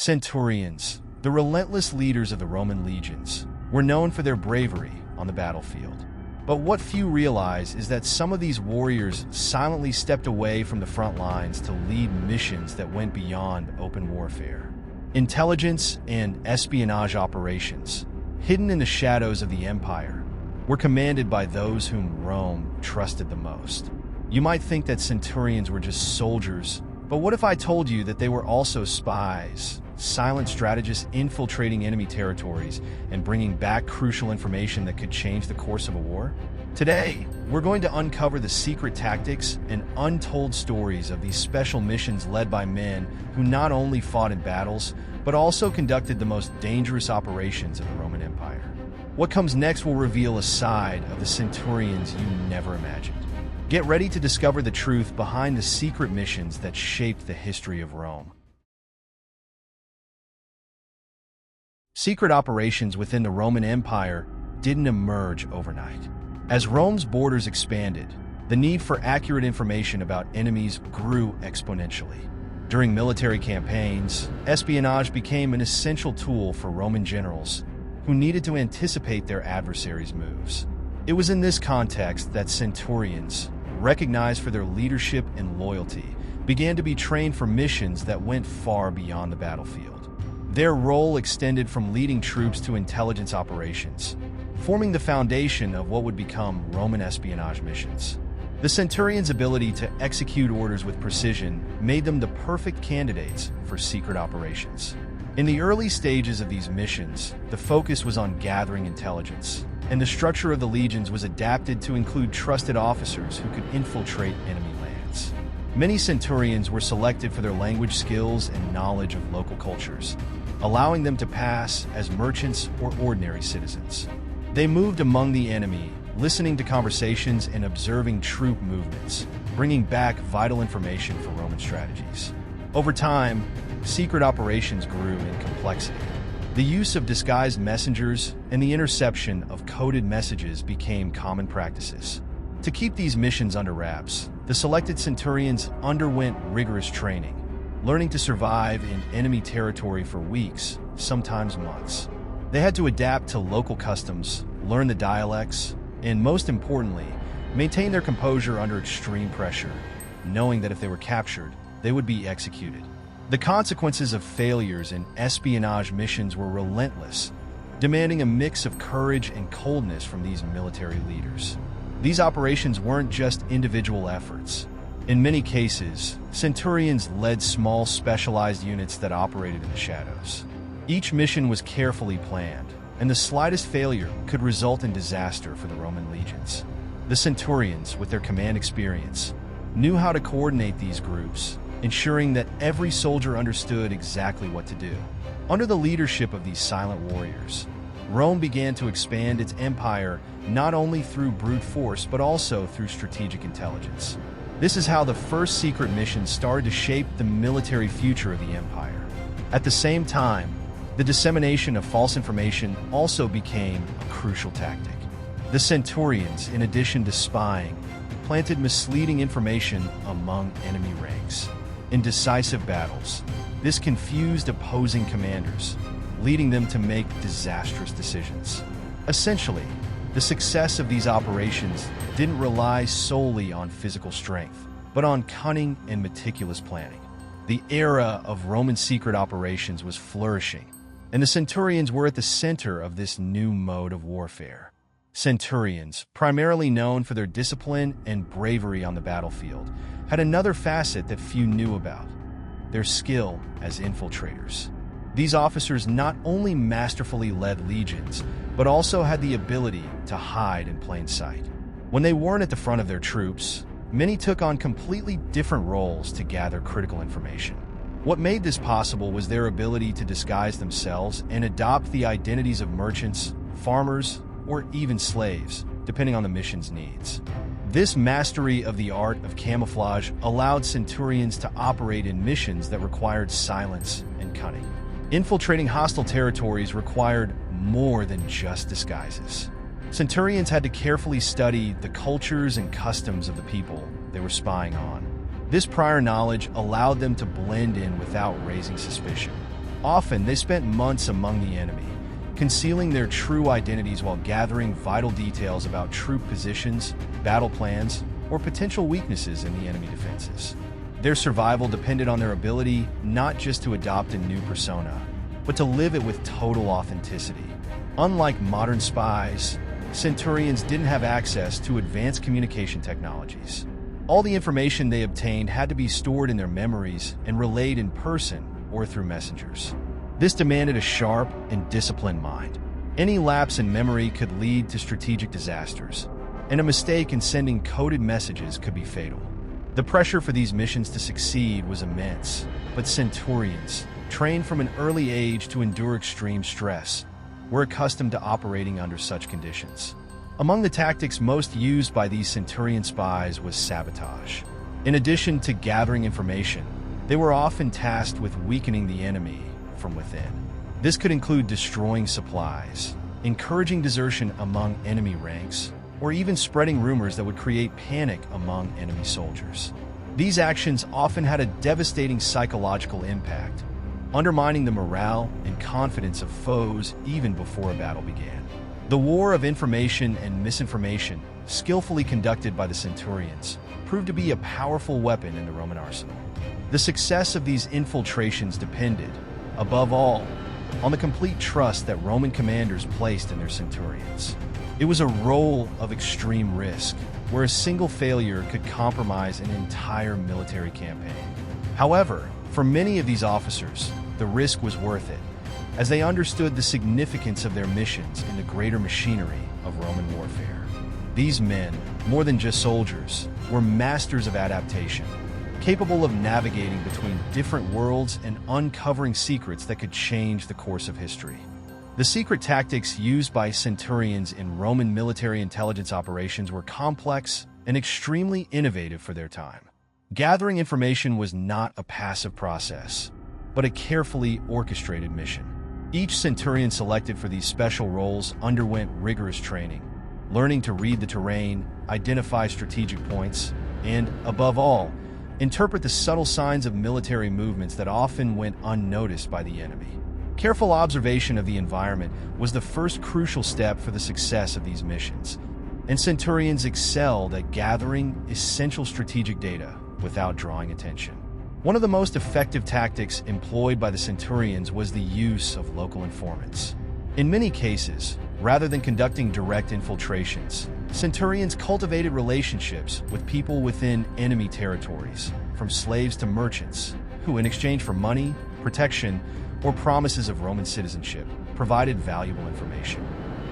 Centurions, the relentless leaders of the Roman legions, were known for their bravery on the battlefield. But what few realize is that some of these warriors silently stepped away from the front lines to lead missions that went beyond open warfare. Intelligence and espionage operations, hidden in the shadows of the empire, were commanded by those whom Rome trusted the most. You might think that centurions were just soldiers, but what if I told you that they were also spies, silent strategists infiltrating enemy territories and bringing back crucial information that could change the course of a war? Today, we're going to uncover the secret tactics and untold stories of these special missions led by men who not only fought in battles, but also conducted the most dangerous operations of the Roman Empire. What comes next will reveal a side of the centurions you never imagined. Get ready to discover the truth behind the secret missions that shaped the history of Rome. Secret operations within the Roman Empire didn't emerge overnight. As Rome's borders expanded, the need for accurate information about enemies grew exponentially. During military campaigns, espionage became an essential tool for Roman generals who needed to anticipate their adversaries' moves. It was in this context that centurions, recognized for their leadership and loyalty, began to be trained for missions that went far beyond the battlefield. Their role extended from leading troops to intelligence operations, forming the foundation of what would become Roman espionage missions. The centurions' ability to execute orders with precision made them the perfect candidates for secret operations. In the early stages of these missions, the focus was on gathering intelligence, and the structure of the legions was adapted to include trusted officers who could infiltrate enemy lands. Many centurions were selected for their language skills and knowledge of local cultures, allowing them to pass as merchants or ordinary citizens. They moved among the enemy, listening to conversations and observing troop movements, bringing back vital information for Roman strategies. Over time, secret operations grew in complexity. The use of disguised messengers and the interception of coded messages became common practices. To keep these missions under wraps, the selected centurions underwent rigorous training, learning to survive in enemy territory for weeks, sometimes months. They had to adapt to local customs, learn the dialects, and most importantly, maintain their composure under extreme pressure, knowing that if they were captured, they would be executed. The consequences of failures in espionage missions were relentless, demanding a mix of courage and coldness from these military leaders. These operations weren't just individual efforts. In many cases, centurions led small specialized units that operated in the shadows. Each mission was carefully planned, and the slightest failure could result in disaster for the Roman legions. The centurions, with their command experience, knew how to coordinate these groups, ensuring that every soldier understood exactly what to do. Under the leadership of these silent warriors, Rome began to expand its empire not only through brute force but also through strategic intelligence. This is how the first secret missions started to shape the military future of the empire. At the same time, the dissemination of false information also became a crucial tactic. The centurions, in addition to spying, planted misleading information among enemy ranks. In decisive battles, this confused opposing commanders, leading them to make disastrous decisions. Essentially, the success of these operations didn't rely solely on physical strength, but on cunning and meticulous planning. The era of Roman secret operations was flourishing, and the centurions were at the center of this new mode of warfare. Centurions, primarily known for their discipline and bravery on the battlefield, had another facet that few knew about: their skill as infiltrators. These officers not only masterfully led legions, but also had the ability to hide in plain sight. When they weren't at the front of their troops, many took on completely different roles to gather critical information. What made this possible was their ability to disguise themselves and adopt the identities of merchants, farmers, or even slaves, depending on the mission's needs. This mastery of the art of camouflage allowed centurions to operate in missions that required silence and cunning. Infiltrating hostile territories required more than just disguises. Centurions had to carefully study the cultures and customs of the people they were spying on. This prior knowledge allowed them to blend in without raising suspicion. Often, they spent months among the enemy, concealing their true identities while gathering vital details about troop positions, battle plans, or potential weaknesses in the enemy defenses. Their survival depended on their ability not just to adopt a new persona, but to live it with total authenticity. Unlike modern spies, Centurions didn't have access to advanced communication technologies. All the information they obtained had to be stored in their memories and relayed in person or through messengers. This demanded a sharp and disciplined mind. Any lapse in memory could lead to strategic disasters, and a mistake in sending coded messages could be fatal. The pressure for these missions to succeed was immense, but Centurions, trained from an early age to endure extreme stress, were accustomed to operating under such conditions. Among the tactics most used by these Centurion spies was sabotage. In addition to gathering information, they were often tasked with weakening the enemy from within. This could include destroying supplies, encouraging desertion among enemy ranks, or even spreading rumors that would create panic among enemy soldiers. These actions often had a devastating psychological impact, undermining the morale and confidence of foes even before a battle began. The war of information and misinformation, skillfully conducted by the Centurions, proved to be a powerful weapon in the Roman arsenal. The success of these infiltrations depended, above all, on the complete trust that Roman commanders placed in their Centurions. It was a role of extreme risk, where a single failure could compromise an entire military campaign. However, for many of these officers, the risk was worth it, as they understood the significance of their missions in the greater machinery of Roman warfare. These men, more than just soldiers, were masters of adaptation, capable of navigating between different worlds and uncovering secrets that could change the course of history. The secret tactics used by Centurions in Roman military intelligence operations were complex and extremely innovative for their time. Gathering information was not a passive process, but a carefully orchestrated mission. Each Centurion selected for these special roles underwent rigorous training, learning to read the terrain, identify strategic points, and, above all, interpret the subtle signs of military movements that often went unnoticed by the enemy. Careful observation of the environment was the first crucial step for the success of these missions, and Centurions excelled at gathering essential strategic data without drawing attention. One of the most effective tactics employed by the Centurions was the use of local informants. In many cases, rather than conducting direct infiltrations, Centurions cultivated relationships with people within enemy territories, from slaves to merchants, who in exchange for money, protection, or promises of Roman citizenship, provided valuable information.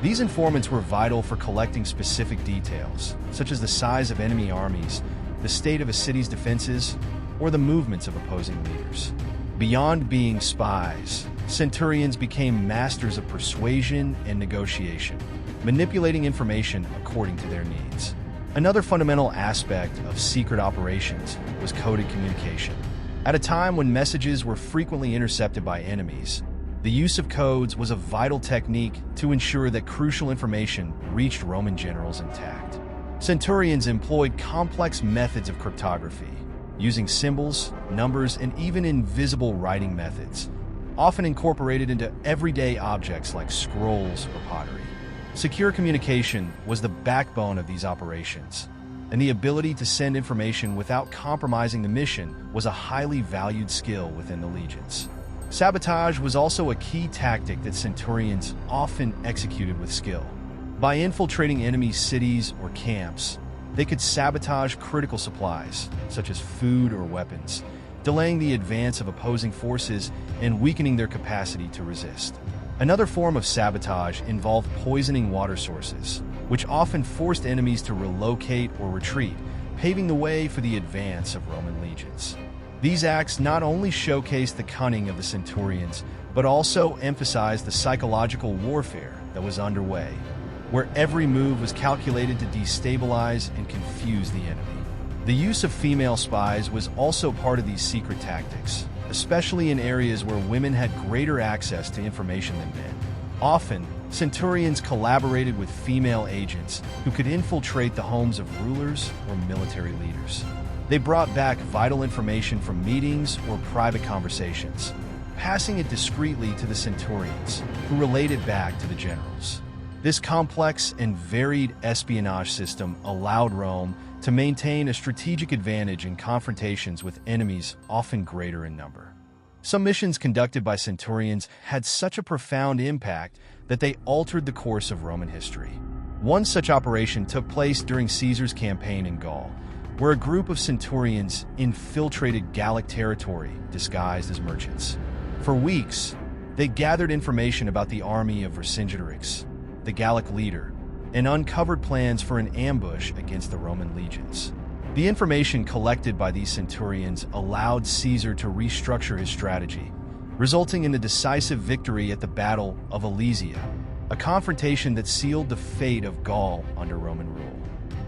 These informants were vital for collecting specific details, such as the size of enemy armies, the state of a city's defenses, or the movements of opposing leaders. Beyond being spies, Centurions became masters of persuasion and negotiation, manipulating information according to their needs. Another fundamental aspect of secret operations was coded communication. At a time when messages were frequently intercepted by enemies, the use of codes was a vital technique to ensure that crucial information reached Roman generals intact. Centurions employed complex methods of cryptography, using symbols, numbers, and even invisible writing methods, often incorporated into everyday objects like scrolls or pottery. Secure communication was the backbone of these operations, and the ability to send information without compromising the mission was a highly valued skill within the legions. Sabotage was also a key tactic that Centurions often executed with skill. By infiltrating enemy cities or camps, they could sabotage critical supplies, such as food or weapons, delaying the advance of opposing forces and weakening their capacity to resist. Another form of sabotage involved poisoning water sources, which often forced enemies to relocate or retreat, paving the way for the advance of Roman legions. These acts not only showcased the cunning of the Centurions, but also emphasized the psychological warfare that was underway, where every move was calculated to destabilize and confuse the enemy. The use of female spies was also part of these secret tactics, especially in areas where women had greater access to information than men. Often, Centurions collaborated with female agents who could infiltrate the homes of rulers or military leaders. They brought back vital information from meetings or private conversations, passing it discreetly to the centurions, who relayed it back to the generals. This complex and varied espionage system allowed Rome to maintain a strategic advantage in confrontations with enemies often greater in number. Some missions conducted by centurions had such a profound impact that they altered the course of Roman history. One such operation took place during Caesar's campaign in Gaul, where a group of centurions infiltrated Gallic territory disguised as merchants. For weeks, they gathered information about the army of Vercingetorix, the Gallic leader, and uncovered plans for an ambush against the Roman legions. The information collected by these centurions allowed Caesar to restructure his strategy, resulting in a decisive victory at the Battle of Alesia, a confrontation that sealed the fate of Gaul under Roman rule.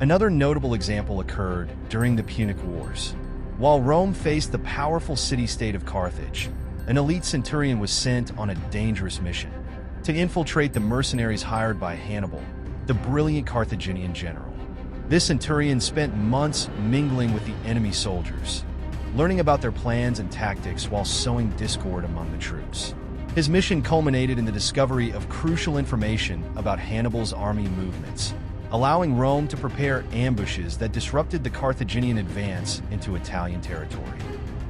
Another notable example occurred during the Punic Wars. While Rome faced the powerful city-state of Carthage, an elite centurion was sent on a dangerous mission to infiltrate the mercenaries hired by Hannibal, the brilliant Carthaginian general. This centurion spent months mingling with the enemy soldiers, learning about their plans and tactics while sowing discord among the troops. His mission culminated in the discovery of crucial information about Hannibal's army movements, allowing Rome to prepare ambushes that disrupted the Carthaginian advance into Italian territory.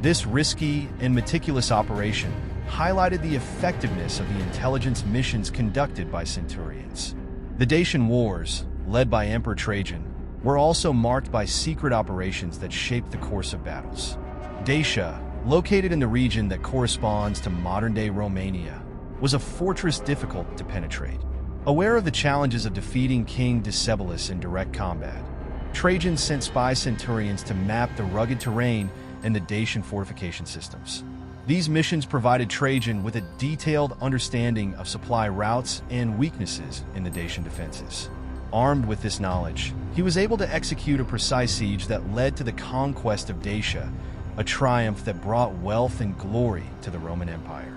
This risky and meticulous operation highlighted the effectiveness of the intelligence missions conducted by centurions. The Dacian Wars, led by Emperor Trajan, were also marked by secret operations that shaped the course of battles. Dacia, located in the region that corresponds to modern-day Romania, was a fortress difficult to penetrate. Aware of the challenges of defeating King Decebalus in direct combat, Trajan sent spy centurions to map the rugged terrain and the Dacian fortification systems. These missions provided Trajan with a detailed understanding of supply routes and weaknesses in the Dacian defenses. Armed with this knowledge, he was able to execute a precise siege that led to the conquest of Dacia, a triumph that brought wealth and glory to the Roman Empire.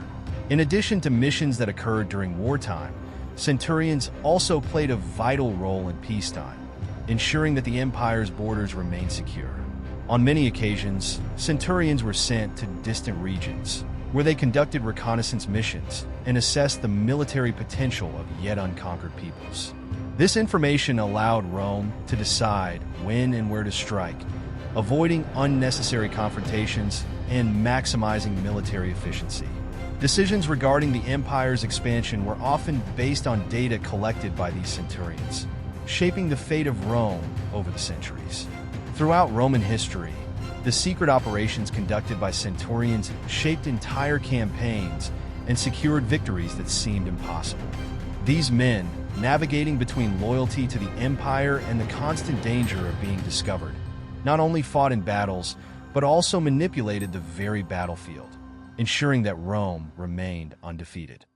In addition to missions that occurred during wartime, centurions also played a vital role in peacetime, ensuring that the empire's borders remained secure. On many occasions, centurions were sent to distant regions, where they conducted reconnaissance missions and assessed the military potential of yet unconquered peoples. This information allowed Rome to decide when and where to strike, avoiding unnecessary confrontations and maximizing military efficiency. Decisions regarding the empire's expansion were often based on data collected by these centurions, shaping the fate of Rome over the centuries. Throughout Roman history, the secret operations conducted by centurions shaped entire campaigns and secured victories that seemed impossible. These men, navigating between loyalty to the empire and the constant danger of being discovered, not only fought in battles, but also manipulated the very battlefield, ensuring that Rome remained undefeated.